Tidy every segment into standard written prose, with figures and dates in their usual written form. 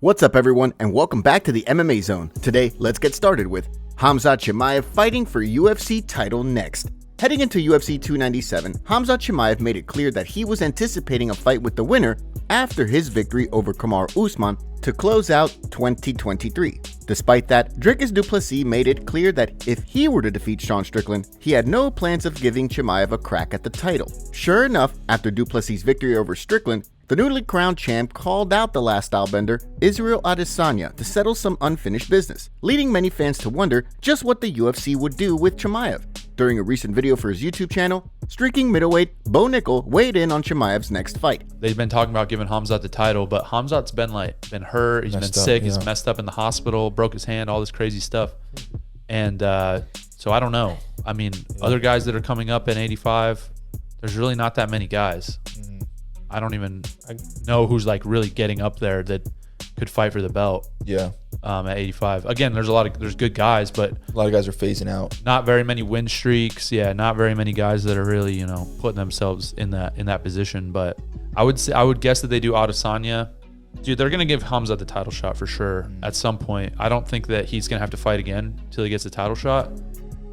What's up everyone, and welcome back to the MMA Zone. Today, let's get started with Khamzat Chimaev fighting for UFC title next. Heading into UFC 297, Khamzat Chimaev made it clear that he was anticipating a fight with the winner after his victory over Kamaru Usman to close out 2023. Despite that, Dricus du Plessis made it clear that if he were to defeat Sean Strickland, he had no plans of giving Chimaev a crack at the title. Sure enough, after du Plessis' victory over Strickland, the newly crowned champ called out the last stylebender, Israel Adesanya, to settle some unfinished business, leading many fans to wonder just what the UFC would do with Chimaev. During a recent video for his YouTube channel, streaking middleweight Bo Nickel weighed in on Chimaev's next fight. They've been talking about giving Khamzat the title, but Khamzat's been hurt, he's been sick, he's messed up in the hospital, broke his hand, all this crazy stuff. And so I don't know. I mean, other guys that are coming up in 85, there's really not that many guys. I don't even know who's like really getting up there that could fight for the belt. Yeah. At 85. Again, there's good guys, but a lot of guys are phasing out. Not very many win streaks. Yeah, not very many guys that are really, putting themselves in that position. But I would guess that they do Adesanya. Dude, they're gonna give Khamzat the title shot for sure at some point. I don't think that he's gonna have to fight again until he gets the title shot.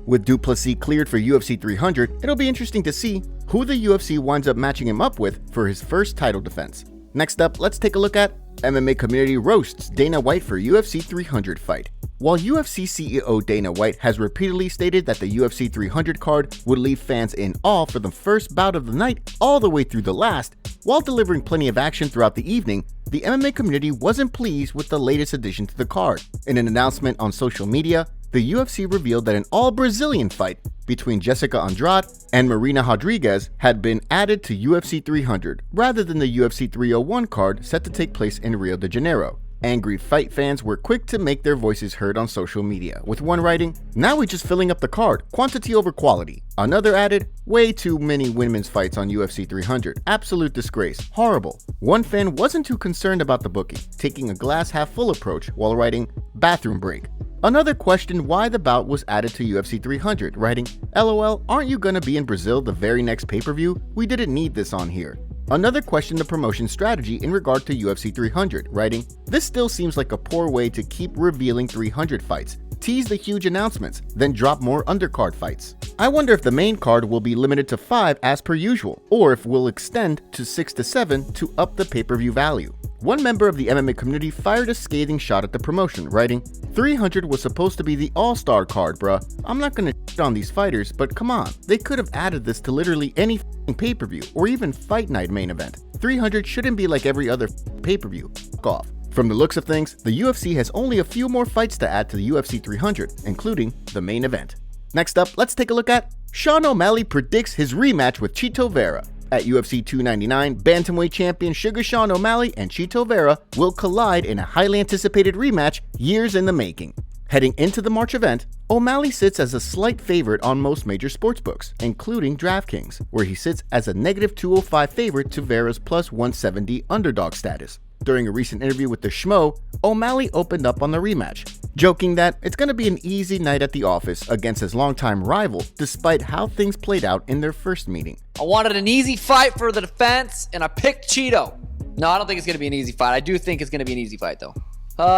With du Plessis cleared for UFC 300, it'll be interesting to see who the UFC winds up matching him up with for his first title defense. Next up, let's take a look at MMA community roasts Dana White for UFC 300 fight. While UFC CEO Dana White has repeatedly stated that the UFC 300 card would leave fans in awe for the first bout of the night all the way through the last, while delivering plenty of action throughout the evening, the MMA community wasn't pleased with the latest addition to the card. In an announcement on social media, the UFC revealed that an all-Brazilian fight between Jessica Andrade and Marina Rodriguez had been added to UFC 300 rather than the UFC 301 card set to take place in Rio de Janeiro. Angry fight fans were quick to make their voices heard on social media, with one writing, "Now we're just filling up the card, quantity over quality." Another added, "Way too many women's fights on UFC 300, absolute disgrace, horrible." One fan wasn't too concerned about the booking, taking a glass half full approach while writing, "Bathroom break." Another questioned why the bout was added to UFC 300, writing, "LOL, aren't you gonna be in Brazil the very next pay-per-view? We didn't need this on here." Another questioned the promotion strategy in regard to UFC 300, writing, "This still seems like a poor way to keep revealing 300 fights. Tease the huge announcements, then drop more undercard fights. I wonder if the main card will be limited to 5 as per usual, or if we'll extend to 6 to 7 to up the pay-per-view value." One member of the MMA community fired a scathing shot at the promotion, writing, 300 was supposed to be the all-star card, bruh. I'm not gonna shit on these fighters, but come on, they could have added this to literally any pay-per-view or even fight night main event. 300 shouldn't be like every other pay-per-view. Fuck off. From the looks of things, the UFC has only a few more fights to add to the UFC 300, including the main event. Next up, let's take a look at Sean O'Malley predicts his rematch with Chito Vera. At UFC 299, bantamweight champion Sugar Sean O'Malley and Chito Vera will collide in a highly anticipated rematch years in the making. Heading into the March event, O'Malley sits as a slight favorite on most major sportsbooks, including DraftKings, where he sits as a -205 favorite to Vera's +170 underdog status. During a recent interview with the Schmo, O'Malley opened up on the rematch, joking that it's going to be an easy night at the office against his longtime rival, despite how things played out in their first meeting. I wanted an easy fight for the defense, and I picked Chito. No, I don't think it's going to be an easy fight. I do think it's going to be an easy fight, though.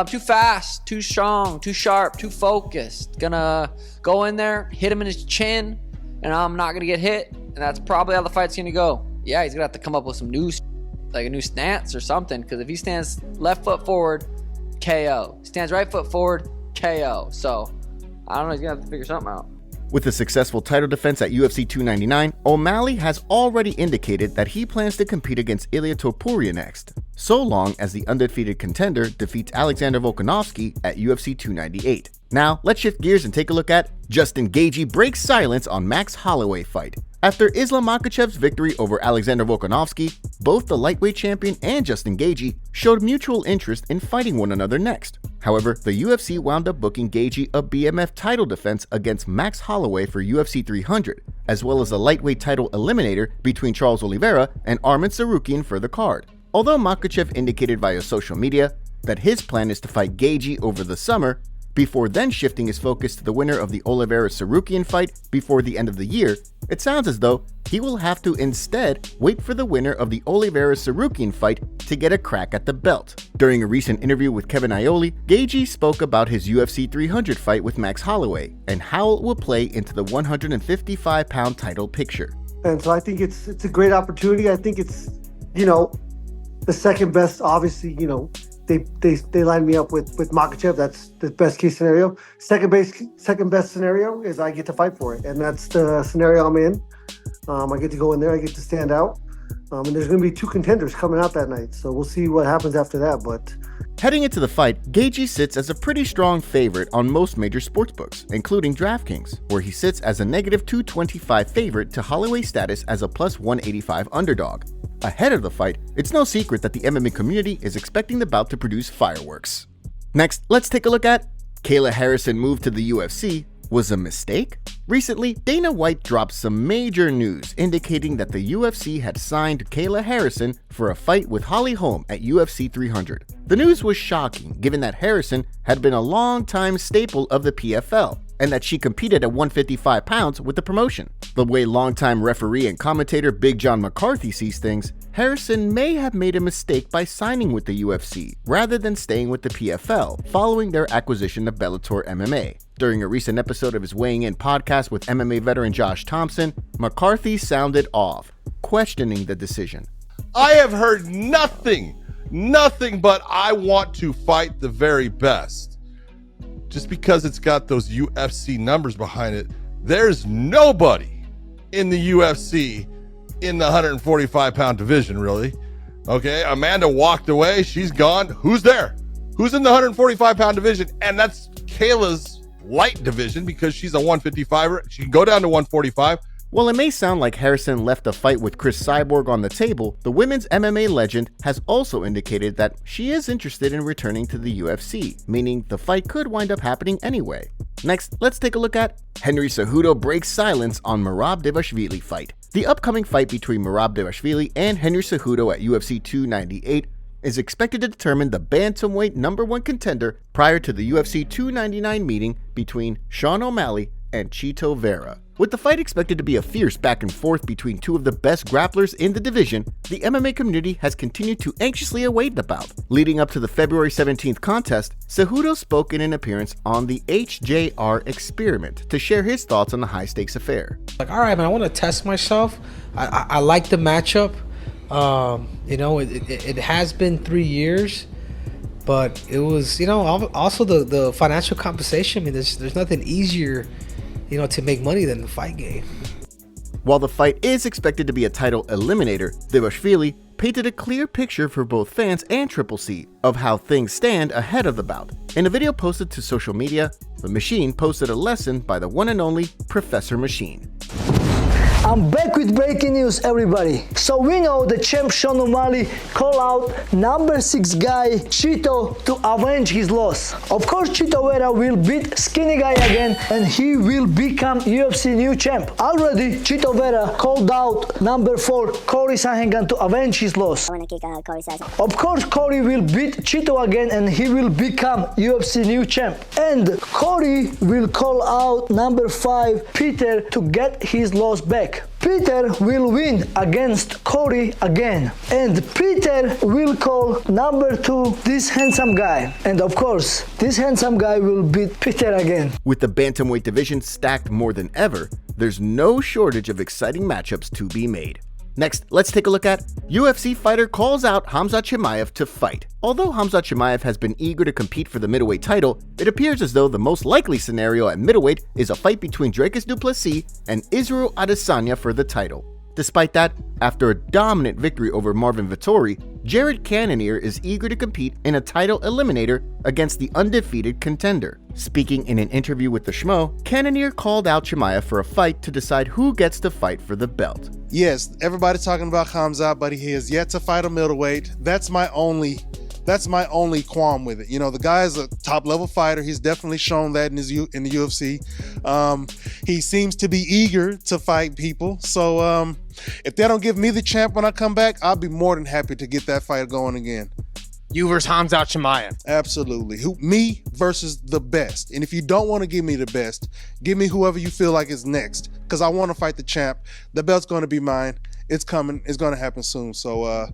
Too fast, too strong, too sharp, too focused. Gonna go in there, hit him in his chin, and I'm not going to get hit, and that's probably how the fight's going to go. Yeah, he's going to have to come up with some new like a new stance or something, because if he stands left foot forward, KO. Stands right foot forward, KO. So, I don't know, he's going to have to figure something out. With a successful title defense at UFC 299, O'Malley has already indicated that he plans to compete against Ilia Topuria next, so long as the undefeated contender defeats Alexander Volkanovski at UFC 298. Now, let's shift gears and take a look at Justin Gaethje breaks silence on Max Holloway fight. After Islam Makhachev's victory over Alexander Volkanovski, both the lightweight champion and Justin Gaethje showed mutual interest in fighting one another next. However, the UFC wound up booking Gaethje a BMF title defense against Max Holloway for UFC 300, as well as a lightweight title eliminator between Charles Oliveira and Arman Tsarukyan for the card. Although Makhachev indicated via social media that his plan is to fight Gaethje over the summer, before then shifting his focus to the winner of the Oliveira-Sarukian fight before the end of the year, it sounds as though he will have to instead wait for the winner of the Oliveira-Sarukian fight to get a crack at the belt. During a recent interview with Kevin Iole, Gaethje spoke about his UFC 300 fight with Max Holloway and how it will play into the 155-pound title picture. And so I think it's a great opportunity. I think it's, the second best, obviously, they line me up with Makhachev. That's the best case scenario. Second best scenario is I get to fight for it. And that's the scenario I'm in. I get to go in there, I get to stand out. And there's going to be two contenders coming out that night. So we'll see what happens after that. But heading into the fight, Gaethje sits as a pretty strong favorite on most major sportsbooks, including DraftKings, where he sits as a -225 favorite to Holloway's status as a +185 underdog. Ahead of the fight, it's no secret that the MMA community is expecting the bout to produce fireworks. Next, let's take a look at Kayla Harrison move to the UFC was a mistake? Recently, Dana White dropped some major news indicating that the UFC had signed Kayla Harrison for a fight with Holly Holm at UFC 300. The news was shocking given that Harrison had been a long-time staple of the PFL and that she competed at 155 pounds with the promotion. The way longtime referee and commentator Big John McCarthy sees things, Harrison may have made a mistake by signing with the UFC rather than staying with the PFL following their acquisition of Bellator MMA. During a recent episode of his Weighing In podcast with MMA veteran Josh Thompson, McCarthy sounded off, questioning the decision. I have heard nothing but I want to fight the very best. Just because it's got those UFC numbers behind it, there's nobody in the UFC in the 145-pound division, really. Okay, Amanda walked away. She's gone. Who's there? Who's in the 145-pound division? And that's Kayla's light division because she's a 155er. She can go down to 145. While it may sound like Harrison left a fight with Chris Cyborg on the table, the women's MMA legend has also indicated that she is interested in returning to the UFC, meaning the fight could wind up happening anyway. Next, let's take a look at Henry Cejudo breaks silence on Merab Dvalishvili fight. The upcoming fight between Merab Dvalishvili and Henry Cejudo at UFC 298 is expected to determine the bantamweight #1 contender prior to the UFC 299 meeting between Sean O'Malley and Chito Vera. With the fight expected to be a fierce back and forth between two of the best grapplers in the division, the MMA community has continued to anxiously await the bout. Leading up to the February 17th contest, Cejudo spoke in an appearance on the HJR Experiment to share his thoughts on the high-stakes affair. Like, all right, man, I want to test myself. I like the matchup. It has been 3 years, but it was, also the financial compensation. I mean, there's nothing easier, to make money than the fight game. While the fight is expected to be a title eliminator, Dvalishvili painted a clear picture for both fans and Triple C of how things stand ahead of the bout. In a video posted to social media, the Machine posted a lesson by the one and only Professor Machine. I'm back with breaking news, everybody. So we know the champ Sean O'Malley called out #6 guy Chito to avenge his loss. Of course, Chito Vera will beat skinny guy again and he will become UFC new champ. Already, Chito Vera called out #4 Corey Sanhagan to avenge his loss. Of course, Corey will beat Chito again and he will become UFC new champ. And Corey will call out #5 Peter to get his loss back. Peter will win against Corey again. And Peter will call #2 this handsome guy. And of course, this handsome guy will beat Peter again. With the bantamweight division stacked more than ever, there's no shortage of exciting matchups to be made. Next, let's take a look at UFC fighter calls out Khamzat Chimaev to fight. Although Khamzat Chimaev has been eager to compete for the middleweight title, it appears as though the most likely scenario at middleweight is a fight between Dricus du Plessis and Israel Adesanya for the title. Despite that, after a dominant victory over Marvin Vettori, Jared Cannonier is eager to compete in a title eliminator against the undefeated contender. Speaking in an interview with the Schmo, Cannonier called out Chimaev for a fight to decide who gets to fight for the belt. Yes, everybody's talking about Khamzat, but he has yet to fight a middleweight. That's my only qualm with it. The guy is a top-level fighter. He's definitely shown that in the UFC. He seems to be eager to fight people. So if they don't give me the champ when I come back, I'll be more than happy to get that fight going again. You versus Khamzat Chimaev. Absolutely. Me versus the best. And if you don't want to give me the best, give me whoever you feel like is next. Because I want to fight the champ. The belt's going to be mine. It's coming. It's going to happen soon. So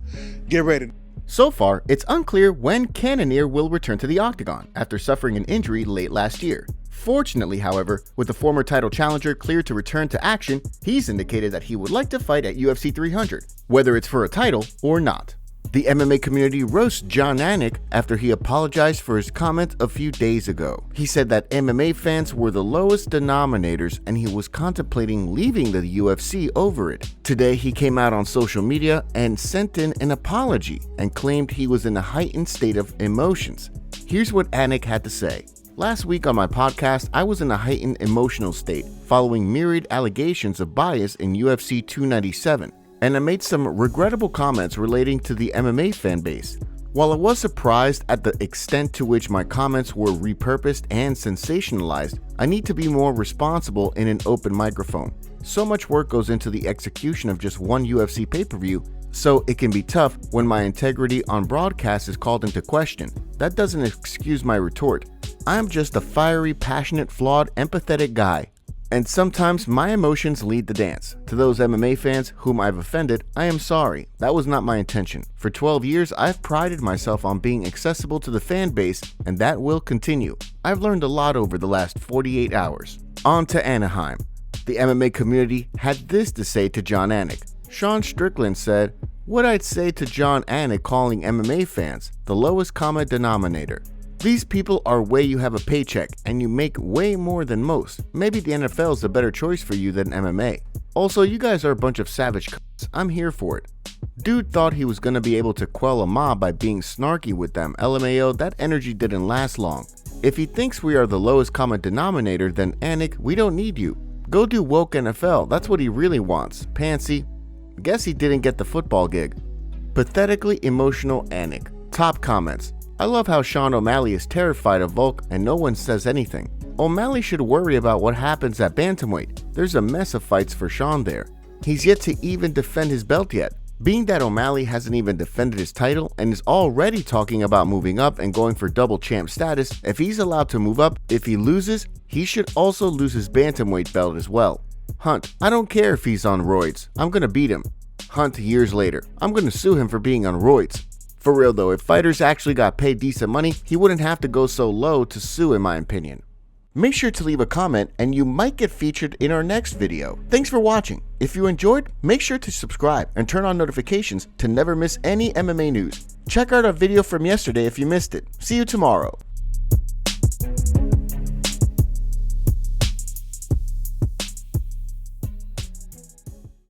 get ready. So far, it's unclear when Cannonier will return to the octagon after suffering an injury late last year. Fortunately, however, with the former title challenger cleared to return to action, he's indicated that he would like to fight at UFC 300, whether it's for a title or not. The MMA community roasts Jon Anik after he apologized for his comment a few days ago. He said that MMA fans were the lowest denominators and he was contemplating leaving the UFC over it. Today, he came out on social media and sent in an apology and claimed he was in a heightened state of emotions. Here's what Anik had to say. Last week on my podcast, I was in a heightened emotional state following myriad allegations of bias in UFC 297. And I made some regrettable comments relating to the MMA fan base. While I was surprised at the extent to which my comments were repurposed and sensationalized, I need to be more responsible in an open microphone. So much work goes into the execution of just one UFC pay-per-view, so it can be tough when my integrity on broadcast is called into question. That doesn't excuse my retort. I'm just a fiery, passionate, flawed, empathetic guy. And sometimes my emotions lead the dance. To those MMA fans whom I've offended, I am sorry. That was not my intention. For 12 years, I've prided myself on being accessible to the fan base, and that will continue. I've learned a lot over the last 48 hours. On to Anaheim. The MMA community had this to say to Jon Anik. Sean Strickland said, "What I'd say to Jon Anik calling MMA fans the lowest common denominator. These people are way you have a paycheck and you make way more than most. Maybe the NFL is a better choice for you than MMA. Also, you guys are a bunch of savage c***s. I'm here for it." Dude thought he was gonna be able to quell a mob by being snarky with them. LMAO, that energy didn't last long. If he thinks we are the lowest common denominator, then Anik, we don't need you. Go do woke NFL, that's what he really wants. Pansy. Guess he didn't get the football gig. Pathetically emotional Anik. Top comments. I love how Sean O'Malley is terrified of Volk and no one says anything. O'Malley should worry about what happens at bantamweight. There's a mess of fights for Sean there. He's yet to even defend his belt yet. Being that O'Malley hasn't even defended his title and is already talking about moving up and going for double champ status, if he's allowed to move up, if he loses, he should also lose his bantamweight belt as well. Hunt, I don't care if he's on roids. I'm gonna beat him. Hunt years later. I'm gonna sue him for being on roids. For real though, if fighters actually got paid decent money, he wouldn't have to go so low to sue in my opinion. Make sure to leave a comment and you might get featured in our next video. Thanks for watching. If you enjoyed, make sure to subscribe and turn on notifications to never miss any MMA news. Check out our video from yesterday if you missed it. See you tomorrow.